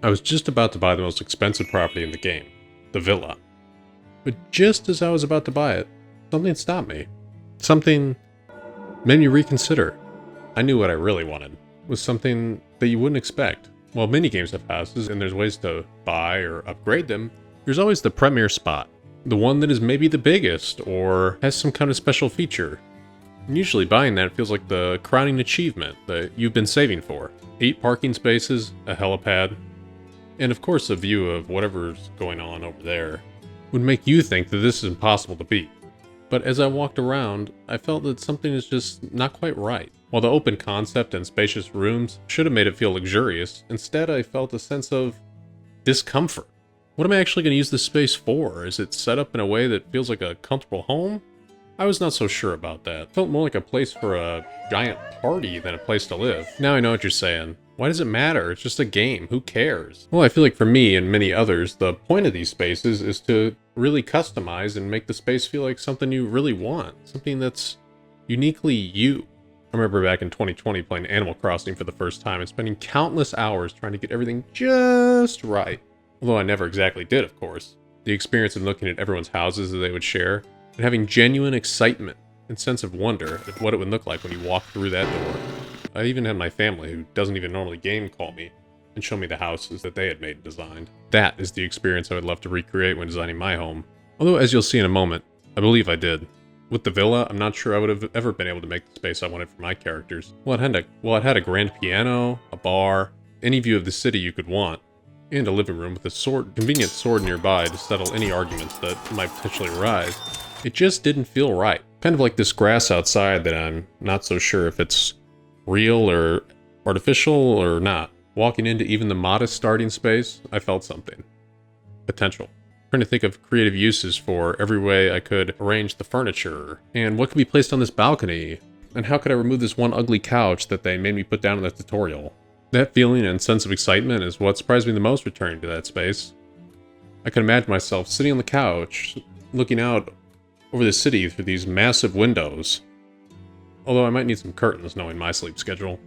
I was just about to buy the most expensive property in the game, the villa. But just as I was about to buy it, something stopped me. Something made me reconsider. I knew what I really wanted. It was something that you wouldn't expect. While many games have houses and there's ways to buy or upgrade them, there's always the premier spot. The one that is maybe the biggest or has some kind of special feature. And usually buying that feels like the crowning achievement that you've been saving for. 8 parking spaces, a helipad, and of course a view of whatever's going on over there would make you think that this is impossible to beat. But as I walked around, I felt that something is just not quite right. While the open concept and spacious rooms should have made it feel luxurious, instead I felt a sense of discomfort. What am I actually going to use this space for? Is it set up in a way that feels like a comfortable home? I was not so sure about that. It felt more like a place for a giant party than a place to live. Now I know what you're saying. Why does it matter? It's just a game. Who cares? Well, I feel like for me and many others, the point of these spaces is to really customize and make the space feel like something you really want. Something that's uniquely you. I remember back in 2020 playing Animal Crossing for the first time and spending countless hours trying to get everything just right. Although I never exactly did, of course. The experience of looking at everyone's houses that they would share, and having genuine excitement and sense of wonder at what it would look like when you walk through that door. I even had my family, who doesn't even normally game, call me and show me the houses that they had made and designed. That is the experience I would love to recreate when designing my home. Although, as you'll see in a moment, I believe I did. With the villa, I'm not sure I would have ever been able to make the space I wanted for my characters. Well, it had a grand piano, a bar, any view of the city you could want, and a living room with a convenient sword nearby to settle any arguments that might potentially arise. It just didn't feel right. Kind of like this grass outside that I'm not so sure if it's real or artificial or not. Walking into even the modest starting space, I felt something. Potential. Trying to think of creative uses for every way I could arrange the furniture, and what could be placed on this balcony, and how could I remove this one ugly couch that they made me put down in the tutorial. That feeling and sense of excitement is what surprised me the most returning to that space. I could imagine myself sitting on the couch, looking out over the city through these massive windows. Although I might need some curtains knowing my sleep schedule.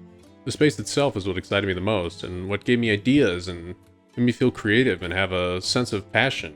The space itself is what excited me the most, and what gave me ideas and made me feel creative and have a sense of passion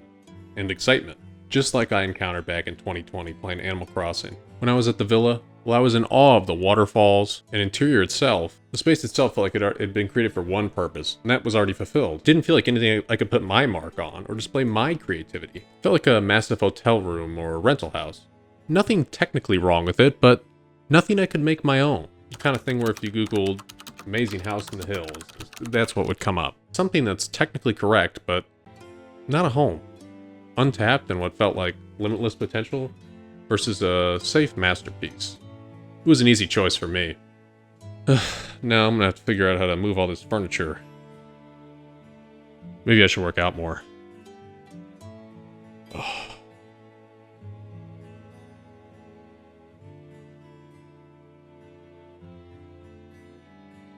and excitement. Just like I encountered back in 2020 playing Animal Crossing. When I was at the villa, well, I was in awe of the waterfalls and interior itself. The space itself felt like it had been created for one purpose, and that was already fulfilled. It didn't feel like anything I could put my mark on or display my creativity. It felt like a massive hotel room or a rental house. Nothing technically wrong with it, but nothing I could make my own. The kind of thing where if you Googled amazing house in the hills, that's what would come up. Something that's technically correct, but not a home. Untapped and what felt like limitless potential versus a safe masterpiece. It was an easy choice for me. Now I'm gonna have to figure out how to move all this furniture. Maybe I should work out more.